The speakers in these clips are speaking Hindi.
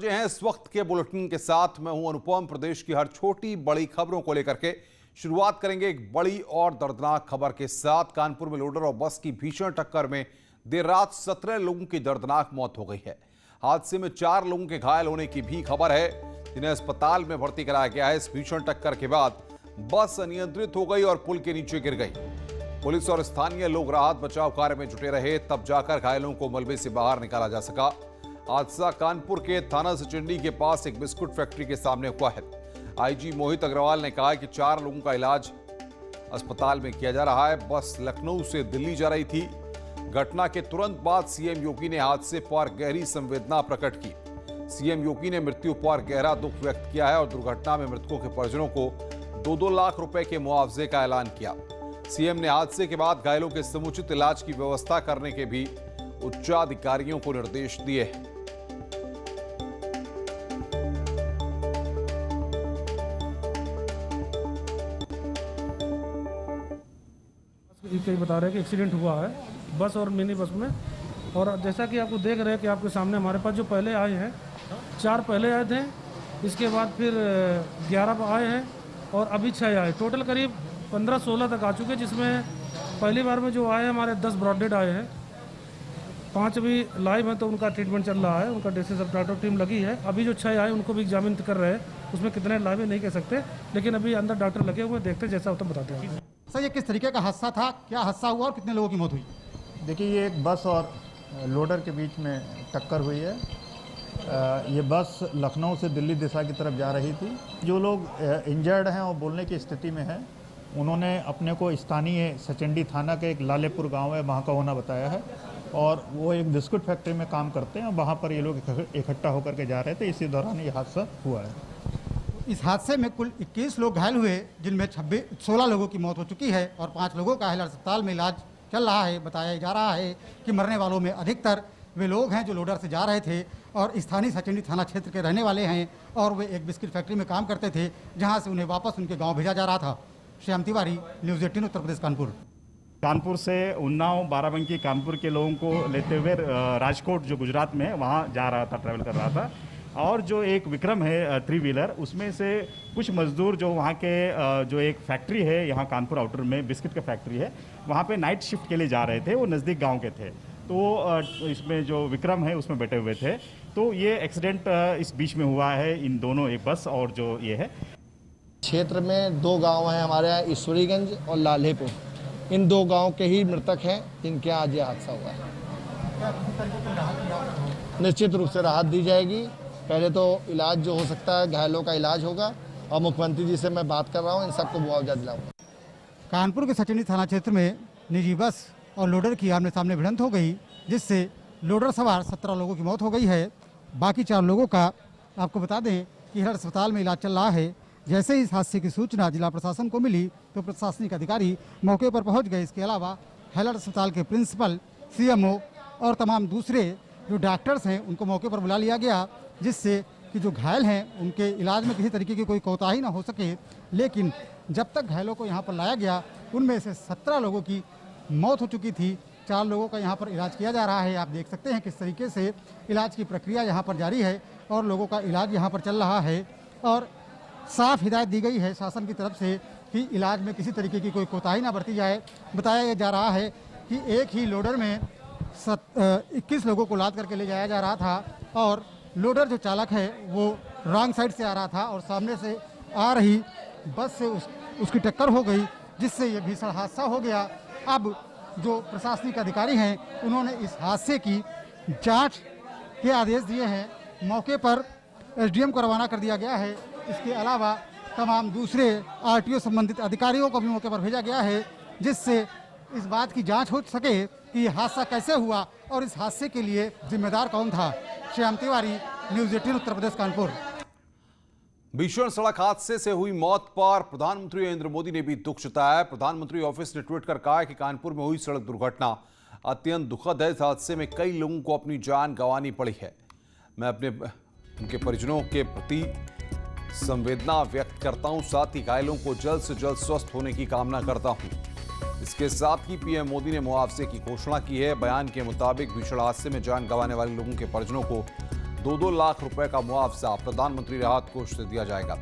हैं इस वक्त के बुलेटिन के साथ। मैं हूं अनुपम। प्रदेश की हर छोटी बड़ी खबरों को लेकर के शुरुआत करेंगे एक बड़ी और दर्दनाक खबर के साथ। कानपुर में लोडर और बस की भीषण टक्कर में देर रात 17 लोगों की दर्दनाक मौत हो गई है। हादसे में 4 लोगों के घायल होने की भी खबर है, जिन्हें अस्पताल में भर्ती कराया गया है। इस भीषण टक्कर के बाद बस अनियंत्रित हो गई और पुल के नीचे गिर गई। पुलिस और स्थानीय लोग राहत बचाव कार्य में जुटे रहे, तब जाकर घायलों को मलबे से बाहर निकाला जा सका। हादसा कानपुर के थाना सचिंडी के पास एक बिस्कुट फैक्ट्री के सामने हुआ है। आईजी मोहित अग्रवाल ने कहा कि 4 लोगों का इलाज अस्पताल में किया जा रहा है। बस लखनऊ से दिल्ली जा रही थी। घटना के तुरंत बाद सीएम योगी ने हादसे पर गहरी संवेदना प्रकट की। सीएम योगी ने मृत्यु पर गहरा दुख व्यक्त किया है और दुर्घटना में मृतकों के परिजनों को 2-2 लाख रुपए के मुआवजे का ऐलान किया। सीएम ने हादसे के बाद घायलों के समुचित इलाज की व्यवस्था करने के भी उच्चाधिकारियों को निर्देश दिए हैं। कई बता रहे हैं कि एक्सीडेंट हुआ है बस और मिनी बस में। और जैसा कि आपको देख रहे हैं कि आपके सामने हमारे पास जो पहले आए हैं 4 पहले आए थे, इसके बाद फिर 11 आए हैं और अभी 6 आए। टोटल करीब 15-16 तक आ चुके, जिसमें पहली बार में जो आए हैं हमारे 10 ब्रॉडेड आए हैं, 5 अभी लाइव हैं तो उनका ट्रीटमेंट चल रहा है। उनका डिस्ट्रिक्ट सब डॉक्टर टीम लगी है। अभी जो 6 आए उनको भी एग्जामिन कर रहे हैं, उसमें कितने लाइव है नहीं कह सकते, लेकिन अभी अंदर डॉक्टर लगे हुए, देखते जैसा होता बताते हैं। सर, ये किस तरीके का हादसा था, क्या हादसा हुआ और कितने लोगों की मौत हुई? देखिए, ये एक बस और लोडर के बीच में टक्कर हुई है। ये बस लखनऊ से दिल्ली दिशा की तरफ जा रही थी। जो लोग इंजर्ड हैं और बोलने की स्थिति में हैं, उन्होंने अपने को स्थानीय सचिंडी थाना के एक लालेपुर गांव है वहाँ का होना बताया है, और वो एक बिस्कुट फैक्ट्री में काम करते हैं। वहाँ पर ये लोग इकट्ठा होकर के जा रहे थे, इसी दौरान ये हादसा हुआ है। इस हादसे में कुल 21 लोग घायल हुए, जिनमें 16 लोगों की मौत हो चुकी है और 5 लोगों का हिलाल अस्पताल में इलाज चल रहा है। बताया जा रहा है कि मरने वालों में अधिकतर वे लोग हैं जो लोडर से जा रहे थे और स्थानीय सचिंडी थाना क्षेत्र के रहने वाले हैं, और वे एक बिस्किट फैक्ट्री में काम करते थे, जहां से उन्हें वापस उनके गांव भेजा जा रहा था। श्याम तिवारी, न्यूज़ 18 उत्तर प्रदेश, कानपुर। कानपुर से उन्नाव, बाराबंकी, कानपुर के लोगों को लेते हुए राजकोट जो गुजरात में है वहाँ जा रहा था, ट्रैवल कर रहा था। और जो एक विक्रम है 3 व्हीलर, उसमें से कुछ मजदूर जो वहाँ के जो एक फैक्ट्री है यहाँ कानपुर आउटर में बिस्किट का फैक्ट्री है, वहाँ पे नाइट शिफ्ट के लिए जा रहे थे। वो नज़दीक गांव के थे, तो इसमें जो विक्रम है उसमें बैठे हुए थे। तो ये एक्सीडेंट इस बीच में हुआ है, इन दोनों, एक बस और जो ये है। क्षेत्र में 2 गांव हैं हमारे यहाँ, ईश्वरीगंज और लाल्हेपुर। इन 2 गांव के ही मृतक हैं जिनके आज ये हादसा हुआ है। निश्चित रूप से राहत दी जाएगी। पहले तो इलाज जो हो सकता है, घायलों का इलाज होगा, और मुख्यमंत्री जी से मैं बात कर रहा हूँ, इन सबको मुआवजा दिलाऊंगा। कानपुर के सचिंडी थाना क्षेत्र में निजी बस और लोडर की आमने सामने भिड़ंत हो गई, जिससे लोडर सवार 17 लोगों की मौत हो गई है। बाकी 4 लोगों का आपको बता दें कि हिलाल अस्पताल में इलाज चल रहा है। जैसे ही इस हादसे की सूचना जिला प्रशासन को मिली तो प्रशासनिक अधिकारी मौके पर पहुंच गए। इसके अलावा हिलाल अस्पताल के प्रिंसिपल, सीएमओ और तमाम दूसरे जो डॉक्टर्स हैं उनको मौके पर बुला लिया गया, जिससे कि जो घायल हैं उनके इलाज में किसी तरीके की कोई कोताही ना हो सके। लेकिन जब तक घायलों को यहाँ पर लाया गया, उनमें से 17 लोगों की मौत हो चुकी थी। 4 लोगों का यहाँ पर इलाज किया जा रहा है। आप देख सकते हैं किस तरीके से इलाज की प्रक्रिया यहाँ पर जारी है और लोगों का इलाज यहाँ पर चल रहा है। और साफ हिदायत दी गई है शासन की तरफ से कि इलाज में किसी तरीके की कोई कोताही ना बरती जाए। बताया जा रहा है कि एक ही लोडर में 21 लोगों को लाद करके ले जाया जा रहा था, और लोडर जो चालक है वो रॉन्ग साइड से आ रहा था और सामने से आ रही बस से उसकी टक्कर हो गई, जिससे ये भीषण हादसा हो गया। अब जो प्रशासनिक अधिकारी हैं उन्होंने इस हादसे की जांच के आदेश दिए हैं। मौके पर एसडीएम को रवाना कर दिया गया है। इसके अलावा तमाम दूसरे आरटीओ संबंधित अधिकारियों को भी मौके पर भेजा गया है, जिससे इस बात की जांच हो सके कि यह हादसा कैसे हुआ और इस हादसे के लिए जिम्मेदार कौन था। श्याम तिवारी, न्यूज़ 18 उत्तर प्रदेश, कानपुर। भीषण सड़क हादसे से हुई मौत पर प्रधानमंत्री नरेंद्र मोदी ने भी दुख जताया। प्रधानमंत्री ऑफिस ने ट्वीट कर कहा कि कानपुर में हुई सड़क दुर्घटना अत्यंत दुखद है। इस हादसे में कई लोगों को अपनी जान गंवानी पड़ी है। मैं उनके परिजनों के प्रति संवेदना व्यक्त करता हूं, साथ ही घायलों को जल्द से जल्द स्वस्थ होने की कामना करता हूं। इसके साथ ही पीएम मोदी ने मुआवजे की घोषणा की है। बयान के मुताबिक भीषण हादसे में जान गंवाने वाले लोगों के परिजनों को 2-2 लाख रुपए का मुआवजा प्रधानमंत्री राहत कोष से दिया जाएगा।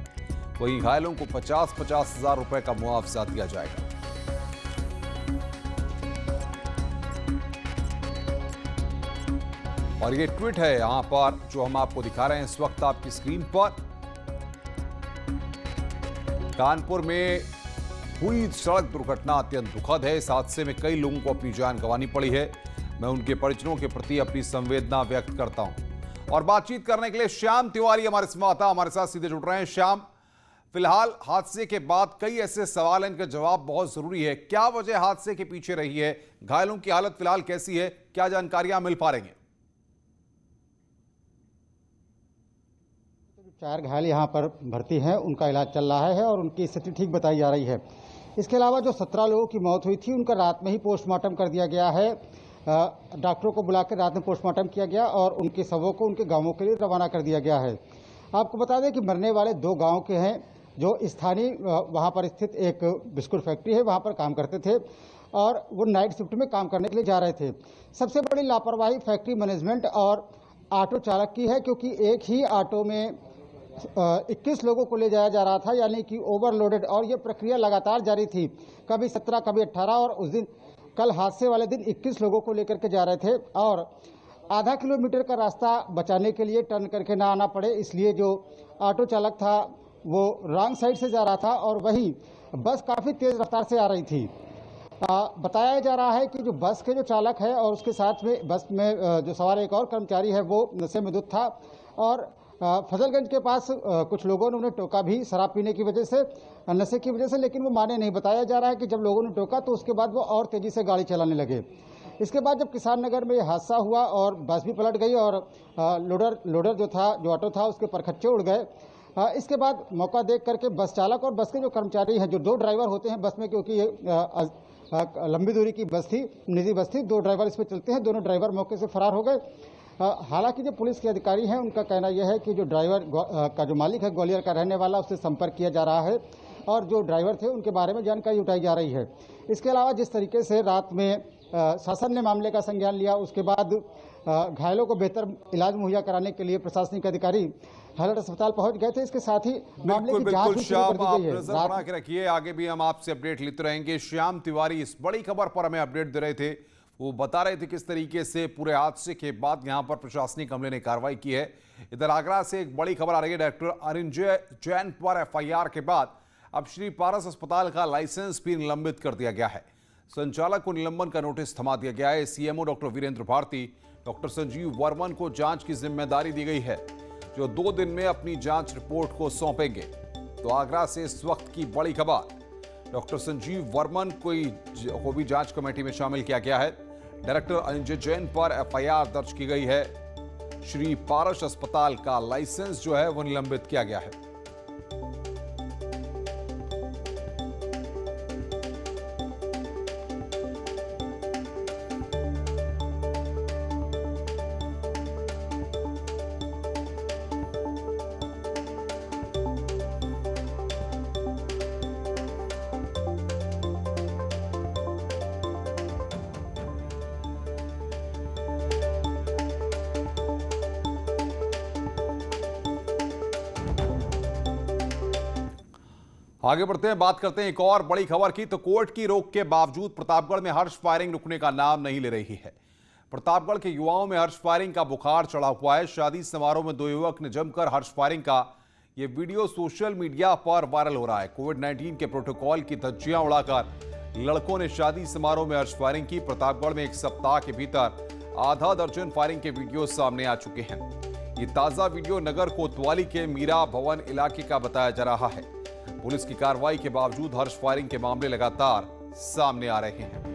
वहीं घायलों को 50-50 हजार रुपए का मुआवजा दिया जाएगा। और ये ट्वीट है यहां पर जो हम आपको दिखा रहे हैं इस वक्त आपकी स्क्रीन पर। कानपुर में हुई सड़क दुर्घटना अत्यंत दुखद है। इस हादसे में कई लोगों को अपनी जान गंवानी पड़ी है। मैं उनके परिजनों के प्रति अपनी संवेदना व्यक्त करता हूं। और बातचीत करने के लिए श्याम तिवारी हमारे संवाददाता हमारे साथ सीधे जुड़ रहे हैं। श्याम, फिलहाल हादसे के बाद कई ऐसे सवाल हैं, इनका जवाब बहुत जरूरी है। क्या वजह हादसे के पीछे रही है? घायलों की हालत फिलहाल कैसी है? क्या जानकारियां मिल पा रही हैं? 4 घायल यहाँ पर भर्ती हैं, उनका इलाज चल रहा है और उनकी स्थिति ठीक बताई जा रही है। इसके अलावा जो 17 लोगों की मौत हुई थी उनका रात में ही पोस्टमार्टम कर दिया गया है। डॉक्टरों को बुलाकर रात में पोस्टमार्टम किया गया और उनके शवों को उनके गांवों के लिए रवाना कर दिया गया है। आपको बता दें कि मरने वाले 2 गाँव के हैं जो स्थानीय वहाँ पर स्थित एक बिस्कुट फैक्ट्री है, वहाँ पर काम करते थे और वो नाइट शिफ्ट में काम करने के लिए जा रहे थे। सबसे बड़ी लापरवाही फैक्ट्री मैनेजमेंट और ऑटो चालक की है, क्योंकि एक ही ऑटो में 21 लोगों को ले जाया जा रहा था, यानी कि ओवरलोडेड। और ये प्रक्रिया लगातार जारी थी, कभी 17 कभी 18 और उस दिन कल हादसे वाले दिन 21 लोगों को लेकर के जा रहे थे। और आधा किलोमीटर का रास्ता बचाने के लिए टर्न करके ना आना पड़े, इसलिए जो ऑटो चालक था वो रॉन्ग साइड से जा रहा था और वही बस काफ़ी तेज़ रफ्तार से आ रही थी। बताया जा रहा है कि जो बस के जो चालक है और उसके साथ में बस में जो सवार एक और कर्मचारी है वो नशे में धुत था और फजलगंज के पास कुछ लोगों ने उन्हें टोका भी शराब पीने की वजह से, नशे की वजह से, लेकिन वो माने नहीं। बताया जा रहा है कि जब लोगों ने टोका तो उसके बाद वो और तेज़ी से गाड़ी चलाने लगे। इसके बाद जब किसान नगर में यह हादसा हुआ और बस भी पलट गई और लोडर जो ऑटो था उसके परखच्चे उड़ गए। इसके बाद मौका देख करके बस चालक और बस के जो कर्मचारी हैं, जो 2 ड्राइवर होते हैं बस में, क्योंकि ये लंबी दूरी की बस थी, निजी बस थी, 2 ड्राइवर इसमें चलते हैं, दोनों ड्राइवर मौके से फरार हो गए। हालांकि जो पुलिस के अधिकारी हैं उनका कहना यह है कि जो ड्राइवर का जो मालिक है ग्वालियर का रहने वाला, उससे संपर्क किया जा रहा है और जो ड्राइवर थे उनके बारे में जानकारी उठाई जा रही है। इसके अलावा जिस तरीके से रात में शासन ने मामले का संज्ञान लिया, उसके बाद घायलों को बेहतर इलाज मुहैया कराने के लिए प्रशासनिक अधिकारी हलट अस्पताल पहुंच गए थे। इसके साथ ही मामले की जांच भी शुरू कर दी गई है। नजर बना के रखिए, आगे भी हम आपसे अपडेट लेते रहेंगे। श्याम तिवारी इस बड़ी खबर पर हमें अपडेट दे रहे थे। वो बता रहे थे किस तरीके से पूरे हादसे के बाद यहां पर प्रशासनिक अमले ने कार्रवाई की है। इधर आगरा से एक बड़ी खबर आ रही है। डॉक्टर अनिंजय जैन पर एफआईआर के बाद अब श्री पारस अस्पताल का लाइसेंस भी निलंबित कर दिया गया है। संचालक को निलंबन का नोटिस थमा दिया गया है। CMO doctor Virendra Bharti, doctor Sanjeev Varman को जांच की जिम्मेदारी दी गई है, जो 2 दिन में अपनी जांच रिपोर्ट को सौंपेंगे। तो आगरा से इस वक्त की बड़ी खबर, डॉक्टर संजीव वर्मन को भी जांच कमेटी में शामिल किया गया है। डायरेक्टर अनिंजय जैन पर एफआईआर दर्ज की गई है। श्री पारस अस्पताल का लाइसेंस जो है वो निलंबित किया गया है। आगे बढ़ते हैं, बात करते हैं एक और बड़ी खबर की। तो कोर्ट की रोक के बावजूद प्रतापगढ़ में हर्ष फायरिंग रुकने का नाम नहीं ले रही है। प्रतापगढ़ के युवाओं में हर्ष फायरिंग का बुखार चढ़ा हुआ है। शादी समारोह में 2 युवक ने जमकर हर्ष फायरिंग का ये वीडियो सोशल मीडिया पर वायरल हो रहा है। कोविड-19 के प्रोटोकॉल की धज्जियां उड़ाकर लड़कों ने शादी समारोह में हर्ष फायरिंग की। प्रतापगढ़ में 1 सप्ताह के भीतर आधा दर्जन फायरिंग के वीडियो सामने आ चुके हैं। ये ताजा वीडियो नगर कोतवाली के मीरा भवन इलाके का बताया जा रहा है। पुलिस की कार्रवाई के बावजूद हर्ष फायरिंग के मामले लगातार सामने आ रहे हैं।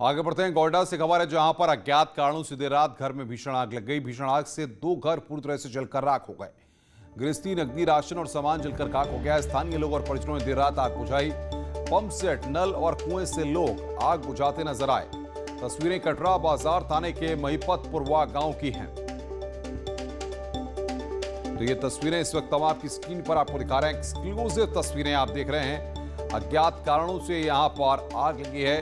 आगे बढ़ते हैं। गोड्डा से खबर है जहां पर अज्ञात कारणों से देर रात घर में भीषण आग लग गई। भीषण आग से 2 घर पूरी तरह से जलकर राख हो गए। गृहस्थी, नकदी, राशन और सामान जलकर खाक हो गया। स्थानीय लोग और परिजनों ने देर रात आग बुझाई। पंप सेट, नल और कुएं से लोग आग बुझाते नजर आए। तस्वीरें कटरा बाजार थाने के महिपतपुरवा गांव की हैं। तो ये तस्वीरें इस वक्त हम आपकी स्क्रीन पर आपको दिखा रहे हैं। एक्सक्लूसिव तस्वीरें आप देख रहे हैं। अज्ञात कारणों से यहां पर आग लगी है।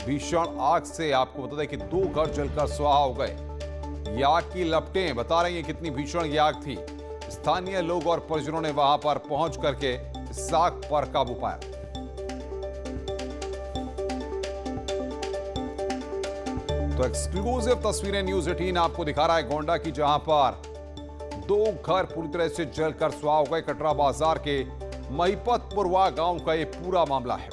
भीषण आग से आपको बता दें कि 2 घर जलकर स्वाहा हो गए। ये आग की लपटें बता रही हैं कितनी भीषण ये आग थी। स्थानीय लोग और परिजनों ने वहां पर पहुंच करके इस आग पर काबू पाया। तो एक्सक्लूसिव तस्वीरें न्यूज़ 18 आपको दिखा रहा है गोंडा की, जहां पर 2 घर पूरी तरह से जलकर स्वाहा हो गए। कटरा बाजार के महिपतपुरवा गांव का ये पूरा मामला है।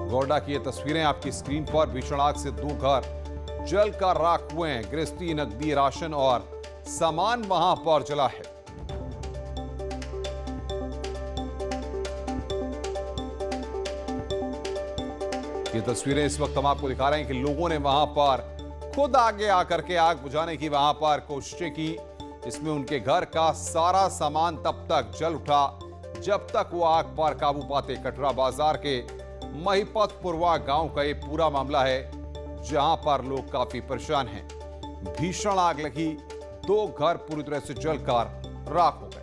गोड्डा की ये तस्वीरें आपकी स्क्रीन पर। भीषण आग से 2 घर जलकर राख हुए हैं। गृहस्थी, नकदी, राशन और सामान वहां पर जला है। ये तस्वीरें इस वक्त हम आपको दिखा रहे हैं कि लोगों ने वहां पर खुद आगे आकर के आग बुझाने की वहां पर कोशिशें की। इसमें उनके घर का सारा सामान तब तक जल उठा जब तक वो आग पर काबू पाते। कटरा बाजार के महिपतपुरवा गांव का ये पूरा मामला है, जहां पर लोग काफी परेशान हैं। भीषण आग लगी, 2 घर पूरी तरह से जलकर राख हो गए।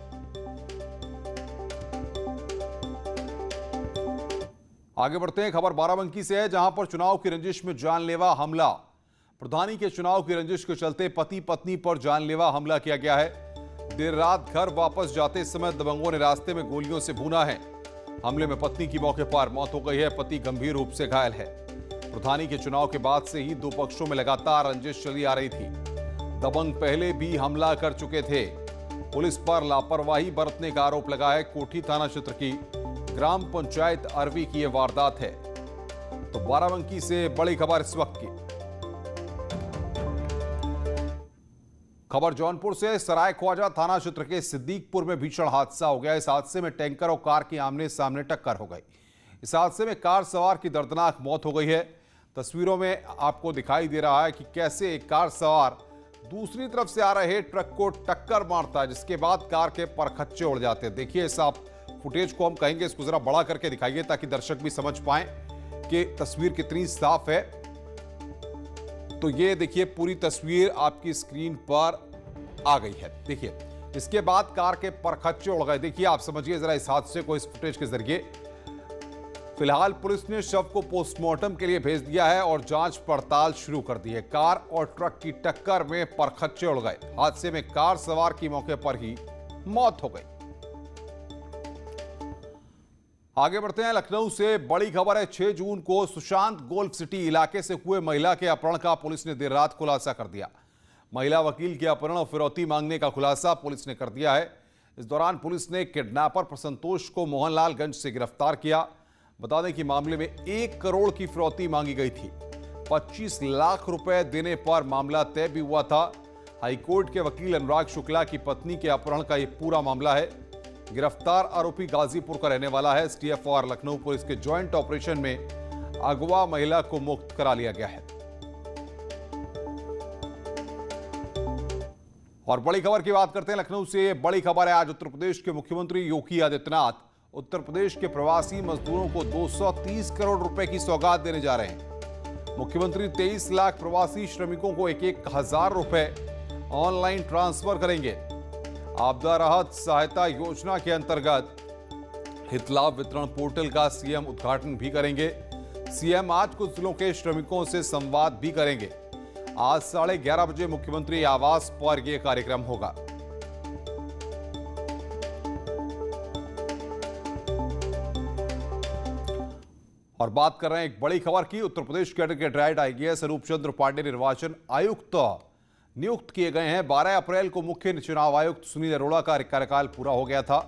आगे बढ़ते हैं। खबर बाराबंकी से है, जहां पर चुनाव की रंजिश में जानलेवा हमला। प्रधानी के चुनाव की रंजिश के चलते पति पत्नी पर जानलेवा हमला किया गया है। देर रात घर वापस जाते समय दबंगों ने रास्ते में गोलियों से भूना है। हमले में पत्नी की मौके पर मौत हो गई है। पति गंभीर रूप से घायल है। प्रधानी के चुनाव के बाद से ही 2 पक्षों में लगातार रंजिश चली आ रही थी। दबंग पहले भी हमला कर चुके थे। पुलिस पर लापरवाही बरतने का आरोप लगा है। कोठी थाना क्षेत्र की ग्राम पंचायत अरवी की यह वारदात है। तो बाराबंकी से बड़ी खबर इस वक्त की। खबर जौनपुर से। सराय ख्वाजा थाना क्षेत्र के सिद्दीकपुर में भीषण हादसा हो गया। इस हादसे में टैंकर और कार की आमने सामने टक्कर हो गई। इस हादसे में कार सवार की दर्दनाक मौत हो गई है। तस्वीरों में आपको दिखाई दे रहा है कि कैसे एक कार सवार दूसरी तरफ से आ रहे ट्रक को टक्कर मारता है, जिसके बाद कार के परखच्चे उड़ जाते हैं। देखिए इस आप फुटेज को हम कहेंगे इसको जरा बड़ा करके दिखाइए ताकि दर्शक भी समझ पाएं कि तस्वीर कितनी साफ है। तो ये देखिए पूरी तस्वीर आपकी स्क्रीन पर आ गई है। देखिए इसके बाद कार के परखच्चे उड़ गए। देखिए आप समझिए जरा इस हादसे को इस फुटेज के जरिए। फिलहाल पुलिस ने शव को पोस्टमार्टम के लिए भेज दिया है और जांच पड़ताल शुरू कर दी है। कार और ट्रक की टक्कर में परखच्चे उड़ गए। हादसे में कार सवार की मौके पर ही मौत हो गई। आगे बढ़ते हैं। लखनऊ से बड़ी खबर है। 6 जून को सुशांत गोल्फ सिटी इलाके से हुए महिला के अपहरण का पुलिस ने देर रात खुलासा कर दिया। महिला वकील के अपहरण और फिरौती मांगने का खुलासा पुलिस ने कर दिया है। इस दौरान पुलिस ने किडनैपर प्रसंतोष को मोहनलालगंज से गिरफ्तार किया। बता दें कि मामले में 1 करोड़ की फिरौती मांगी गई थी। 25 लाख रुपए देने पर मामला तय भी हुआ था। हाईकोर्ट के वकील अनुराग शुक्ला की पत्नी के अपहरण का यह पूरा मामला है। गिरफ्तार आरोपी गाजीपुर का रहने वाला है। एसटीएफ और लखनऊ पुलिस के ज्वाइंट ऑपरेशन में अगवा महिला को मुक्त करा लिया गया है। और बड़ी खबर की बात करते हैं। लखनऊ से बड़ी खबर है। आज उत्तर प्रदेश के मुख्यमंत्री योगी आदित्यनाथ उत्तर प्रदेश के प्रवासी मजदूरों को 230 करोड़ रुपए की सौगात देने जा रहे हैं। मुख्यमंत्री 23 लाख प्रवासी श्रमिकों को 1,000 रुपए ऑनलाइन ट्रांसफर करेंगे। आपदा राहत सहायता योजना के अंतर्गत हित लाभ वितरण पोर्टल का सीएम उद्घाटन भी करेंगे। सीएम आज कुछ जिलों के श्रमिकों से संवाद भी करेंगे। आज 11:30 बजे मुख्यमंत्री आवास पर यह कार्यक्रम होगा। और बात कर रहे हैं एक बड़ी खबर की। उत्तर प्रदेश कैडर के रिटायर्ड आईएएस अनूप चंद्र पांडे निर्वाचन आयुक्त नियुक्त किए गए हैं। 12 अप्रैल को मुख्य चुनाव आयुक्त सुनील अरोड़ा का कार्यकाल पूरा हो गया था।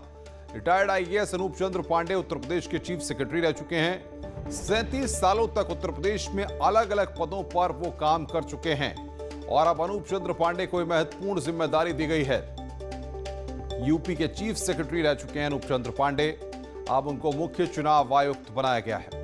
रिटायर्ड आईएएस अनूप चंद्र पांडे उत्तर प्रदेश के चीफ सेक्रेटरी रह चुके हैं। 37 सालों तक उत्तर प्रदेश में अलग अलग पदों पर वो काम कर चुके हैं और अब अनूप चंद्र पांडे को महत्वपूर्ण जिम्मेदारी दी गई है। यूपी के चीफ सेक्रेटरी रह चुके हैं अनूप चंद्र पांडे, अब उनको मुख्य चुनाव आयुक्त बनाया गया है।